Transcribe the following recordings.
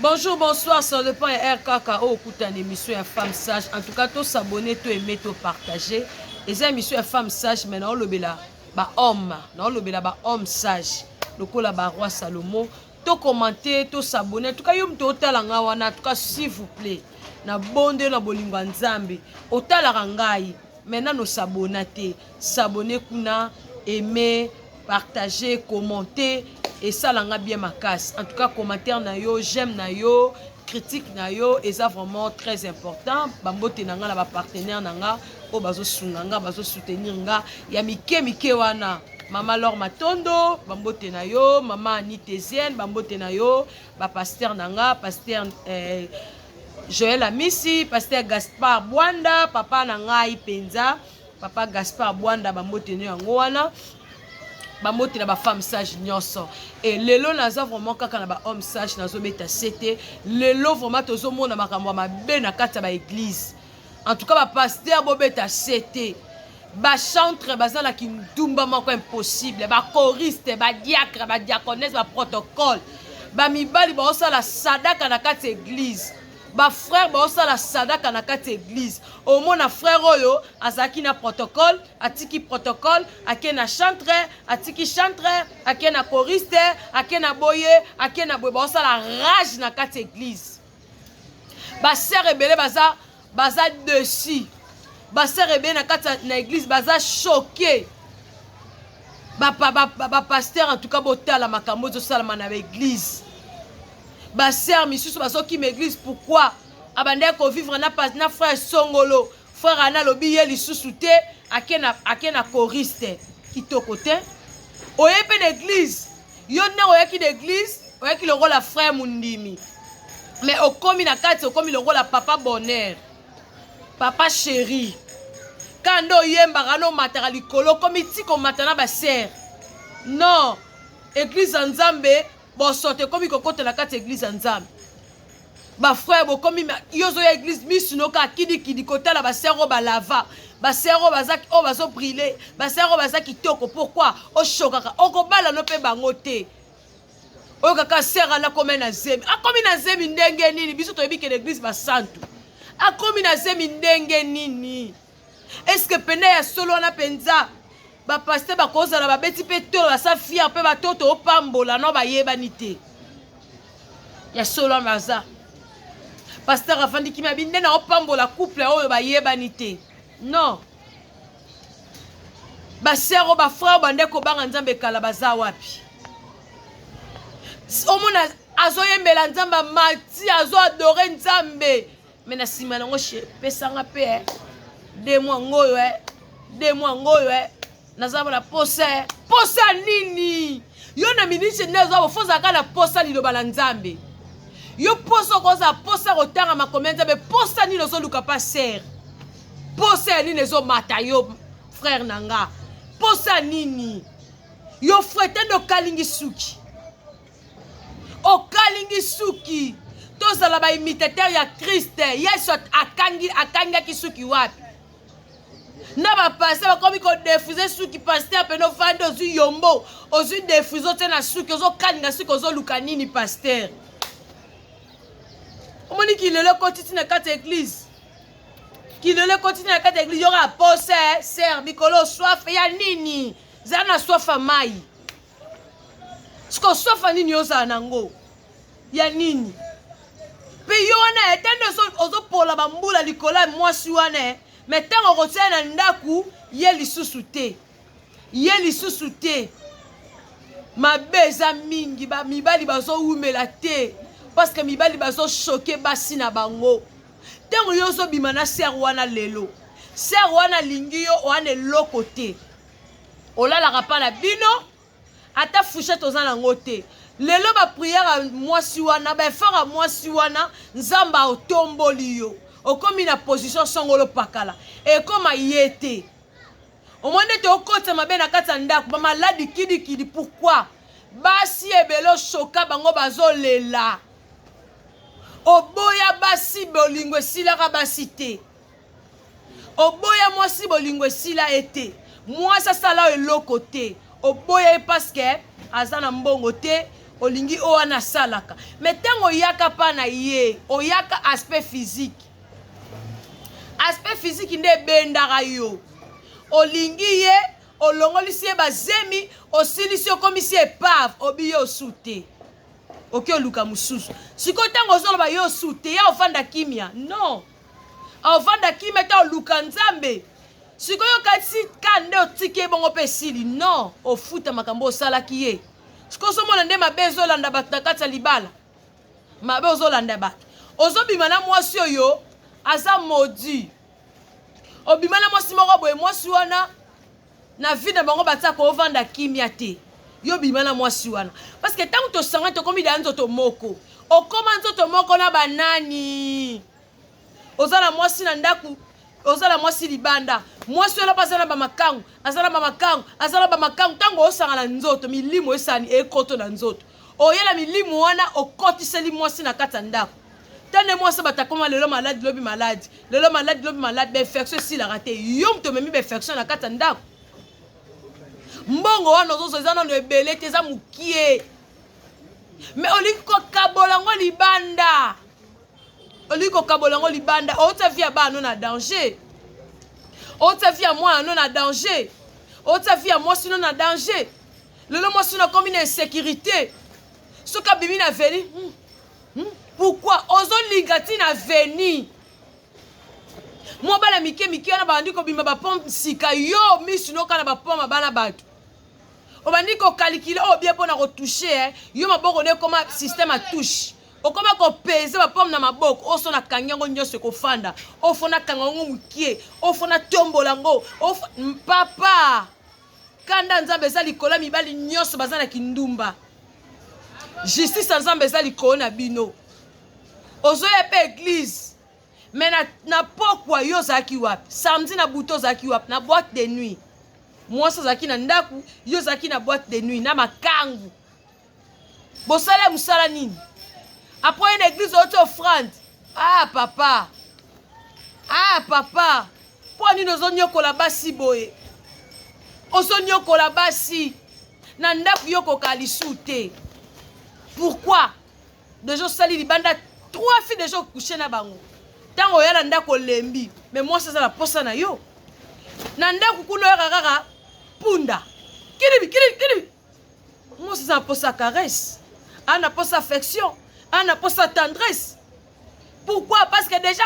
Bonjour, bonsoir, ça dépend de RKK au écoute une émission de Femmes Sages. En tout cas, tous s'abonner, tous aimer, tous partager. Et c'est une émission de Femmes Sages, mais non, le bela, bah homme, non, le bela, bah homme sage. Le coup là, bah roi Salomon. Tous commenter, tous s'abonner. En tout cas, yom total en en tout cas, s'il vous plaît. Na bonde na bolingwa nzambe. Otal rangai. Maintenant, nous s'abonner, s'abonner kuna, aimer, partager, commenter. Et ça l'a bien ma casse. En tout cas, commentaire na yo, j'aime na yo, critique na yo, et ça vraiment très important. Bambote nanga la ba partenaire nanga, o bazo sunanga, bazo soutenir nga. Ya mike wana. Mama Laure Matondo, bambote na yo, Mama Anitezienne, bambote na yo, ba pasteur nanga, pasteur Joël Amisi, pasteur Gaspard Bwanda, papa nanga Ipenza, papa Gaspard Bwanda, bambote na yango wana. Bamote na ba femme sage nyonso et lelo naza vraiment kaka na ba homme sage nazo beta sete lelo vraiment tozo mona makambo ma be na kata ba église en tout cas ba pasteur bo beta sete ba chantre bazala ki ndumba mako impossible ba choriste ba diacre ba diaconesse ba protocole ba mibali ba osala sadaka na kata église ba frère ba osala sadaka na kati église au mona frère oyo azaki na protocole atiki protocole ake na chantre atiki chantre ake na choriste ake na boye ake na boye ba osala rage na kati église ba sœur ebele baza dessus ba sœur ebele na kati na église baza choqué ba pasteur en tout cas botala makambo zo salama na église. Ba sœur misusu baso ki m'église pourquoi abande ko vivre na frère Songolo frère ana lobi ye lisusu te akena choriste kitoko te oyepe l'église yo ne oyeki d'église oyeki le rôle la frère Mundimi mais okomi na kati okomi le rôle la papa bonheur papa chéri kando yemba kano matara likolo komi tiko matana ba sœur non église nzambe bon sorte comme il côté la carte église ensemble ba frère bo comme yozo ya église misunoka kidi côté la ba sero ba lava ba sero bazaki o bazo briller ba sero bazaki toko pourquoi o chokaka o ko bala no pe bango te o kaka sera na comme na zemi a comme na zemi ndenge nini biso to yebike l'église ba santu a comme na zemi ndenge nini est-ce que pene ya solo na penza ba pasteur ba kozala ba beti pe to ba sa fier pe ba toto opambola no ba yebani te ya solo maza pasteur afandi ki mabinde na opambola couple oyo ba yebani te non ba sero ba frère bande ko banga nzambe kala baza wapi omona azo yembela nzamba mati azo adorer nzambe mena sima nango che pesanga pe 2 mois ngoyo 2 mois ngoyo nazaba na posa nini yo na ministre nezo foza kana posa liloba la nzambe yo posa koza posa kotanga makomia nzambe posa nini zo luka pa ser posa nini zo mata yo frère nanga posa nini yo fretendo kalingi suki o kalingi suki tozala ba imitateur ya Christ yeso akanga kisuki wapi na ba passer ba komi ko diffuser suki pasteur peno vando zu yombo ozu diffuser te na suki ozo kalinga suki ozo luka nini pasteur omoni ki lelo kotiti na kati église ki lelo kotiti na kati église yora pose ser mikolo soif ya nini zana soif mai sko soif nini yoza nango ya nini pe yona etendo ozo pola bambula likola mwasi wana mais tant on retient na ndaku ye lisusu te ma beza mingi ba mibali bazo umela te parce que mibali bazo choquer basi na bango tant yo zo bima na ser wana lelo ser wana lingi yo wana loko te olala ka pa na bino ata fouchette ozana ngote lelo ba prière mwasi wana ba effort mwasi wana nzamba otomboli yo okomi na position songolo pakala et comme yete au moins te okota mabe na kata ndako ba maladi kidi pourquoi basi ebelo choka bango bazolela oboya basi bolingo sila ka basi te oboya mwasi bolingo sila ete moi ça sala eloko te oboya parce que azana mbongo te olingi owana salaka mais tango oyaka pa na ye oyaka aspect physique nde bendaka yo olingi ye olongolisi ye bazemi osilisi okomisi epave obi yo sute oki oluka mosusu sikoyo ntango ozoloba yo sute ya ofanda kimia non ofanda kimia ta oluka nzambe sikoyo kasi ka nde otiki ebongo mpe esili non ofuta makambo osalaki ye sikoyo ozomona nde mabe ezolanda bato na kati ya libala mabe ozolanda bato ozobima na mwasi oyo aza modi obima na mwasi moko boye mwasi wana na vie na bango batiaka ovanda kimia te yo bima na mwasi wana parce que ntango tosanga tokomi da nzoto moko okoma nzoto moko na banani oza na mwasi na ndaku oza na mwasi libanda mwasi wana aza na bamakangu aza na bamakangu ntango osanga na nzoto milimo esani ekoto na nzoto oyela milimo wana okotiseli mwasi na kati ya ndako tane mwasi batakoma lelo maladi lobi maladi lelo maladi lobi maladi bainfection esilaka te yo moto omemi bainfection na kati ya ndako mbongo wana ozozo eza nano ebele te eza mokie me olingi kokabola yango libanda ota vi ya bana na danger ota vi ya mwana na danger ota vi ya mwasi na danger lelo mwasi nakomi na insécurité soki abimi na veni pourquoi ozolinga ti na veni mobala mike wana bandi kobima bapompe sika yo misi noka na bapoma bana bato obandi kokalikile oyo bie mpona kotouche yo maboko ne ekoma système atouche okoma kopese bapome na maboko oso na kangi yango nyonso ekofanda ofo na kanga yango mokie ofo na tombola yango papa kanda nzambe eza likolo ya mibali nyonso baza na kindumba justice ya nzambe eza likolo na bino ozoya mpe église me na pokwa yo ozalaki wapi samedi na buto ozalaki wapi na boîte de nuit mwasi ozalaki na ndaku yo ozalaki na boîte de nuit na makangu bosala mosala nini après une église oti offrande papa mpo nini ozonyokola basi boye ozonyokola basi na ndaku yo koka lisu te pourquoi deja osali libanda 3 filles deja okouche na bango ntango oya na ndako olembi me mwasi aza na posa na yo na ndako kuna oyaka kaka punda kilibi mwasi aza na posa caresse ana na posa affection ana na posa tendresse pourquoi parce que déjà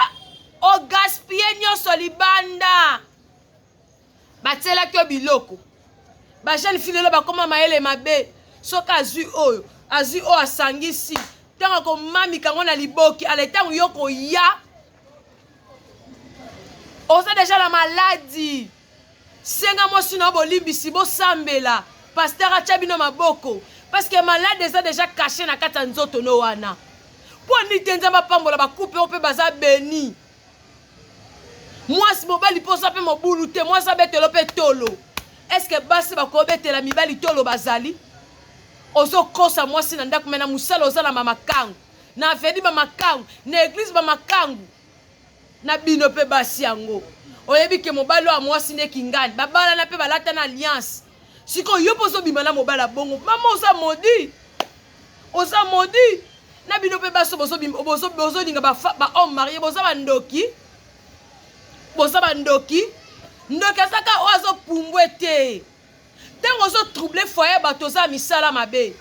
ogaspille nyonso libanda batielaki yo biloko bajeune fille lelo bakoma mayele mabe soki azwi oyo asangisi ntango akomamika yango na liboki ala ntango yo koya oza deja na maladi senga mwasi na bolimbisi bosambela paster atya bino maboko parce que malade eza deja caché na kati ya nzoto no wana mpo nini te nzambe apambola bakupe oyo mpe baza beni mwasi mobali mposa mpe mobulu te mwasi abetelo mpe tolo estce basi bakobetela mibali tolo bazali ozokosa mwasi na ndako me na mosala oza na bamakangu na aveni bamakangu na eglize bamakangu na bino mpe basi yango oyebi ke mobali oyo mwasi nde kingani babalana mpe balata na alliance sikoyo yo mpo ozobima na mobali bongo mama oza modi na bino mpe basi bozolinga bahomme marie boza bandoki ndoki azaka oyo azopumbwe te ntango ozotrouble foyer bato oza misala mabe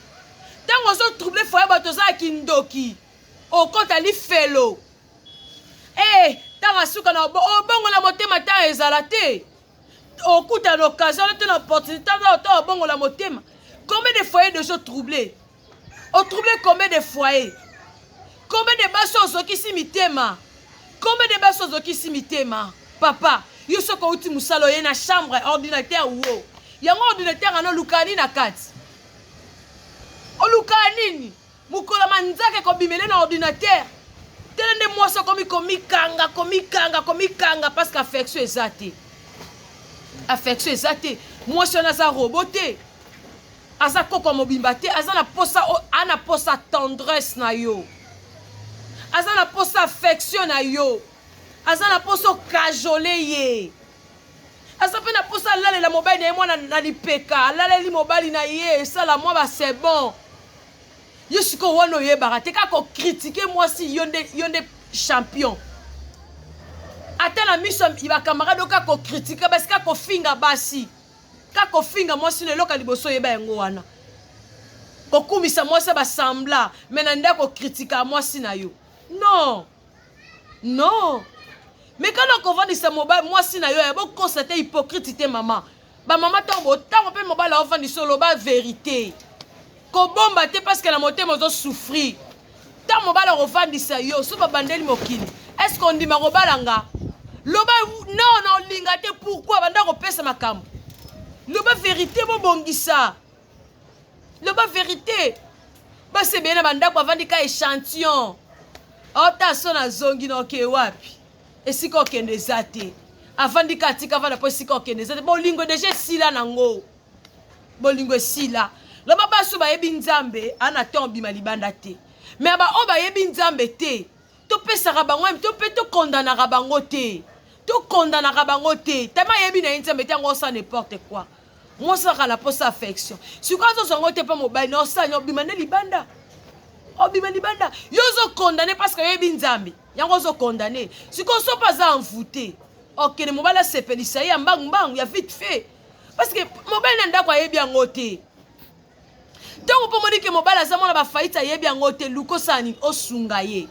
ntango ozotrouble foyer bato oza kindoki okota lifelo ntango asuka na obongola motema ntango ezala te okuta na occasion te na opportunité ta obongola motema combien de foyers déjà troublés otrouble combien de foyers combien de basi ozokisi mitema combien de basi ozokisi mitema papa yo soki outi mosala oye na chambre ordinateur wo yango ordinateur ana oluka nini na kati oluka nini mokolo manzaka ekobimele na ordinateur tele nde mwasi akomi komikanga parce que affection eza te mwasi wana aza robo te aza koko mobimba te aza na posa tendresse na yo aza na posa affection na yo aza na posa okajole ye aza mpe na posa alalela mobali na ye mwana na lipeka alaleli mobali na ye esala mwa c'est bon yo siko wana oyebaka te kaka okritike mwasi yo nde champion ata na miso ya bacamarade oyo kaka okritike basi kaka ofinga basi kaka ofinga mwasi no eloka liboso oyeba yango wana kokumisa mwasi basambla me na ndako okritika mwasi na yo non non me kana okovandisa mwasi na yo ya bokonstate hypocrite te mama bamama ntango mpe mobali aovandisa oloba verité kobomba te parce que na motema ozosouffrir ntango mobali akovandisa yo so babandeli mokili est ce que ondima kobalanga loba non na olinga te pourquoi banda kopesa makambo loba vérité bobongisa loba vérité basi ebeye na bandako avandi ka échantillon ota so na zongi na oke wapi esika okende eza te avandi ka atika avanda mpo esika okende eza te bolingo deja esila nango bolingo esila loba basi bayebi nzambe ana te obima libanda te me baoyo bayebi nzambe te topesaka bango to mpe tokondanaka bango te tokondanaka bango te tama yebi na ye nzambe te yango osa n'importe quoi mosalaka na posa affection sikoyo azozongo te mpe mobali na osani obima nde libanda obima libanda yo ozokondane parce que oyebi nzambe yango ozokondane sikoyo so mpe aza envoûté okende mobali asepelisa ye ya mbangumbangu ya vite fait parce que mobali na ndako ayebi yango te ntango mpo monike mobali aza mwana bafaite ayebi yango te luka osani osunga ye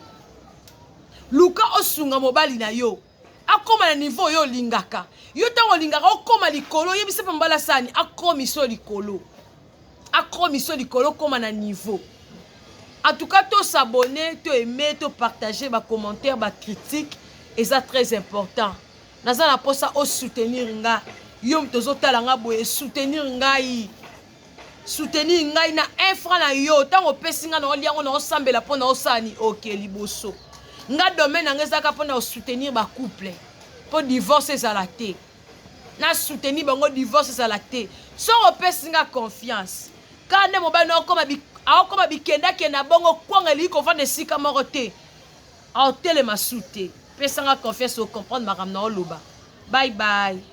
luka osunga mobali na yo akoma na niveau oyo olingaka yo ntango olingaka okoma likolo oyebisa mpe mobali asani akomiso likolo okoma na niveau en tout cas tosabone toaime topartage bacommentaire bacritique eza très important naza na mposa osoutenir nga yo tozotala nga boye soutenir ngai na 1 franc na yo ntango opesi nga na oliango na osambela mpo na osani oke liboso nga domaine nanga ezalaka mpo na osoutenir bacouple mpo divorce ezala te na soutenir bango divorce ezala te so opesi nga confiance ka nde mobali na aokoma bikendakenda bongo kwanga eliki kovanda esika moko te aotelema su te pesanga confiance ocomprendre makambo na oloba bye bye.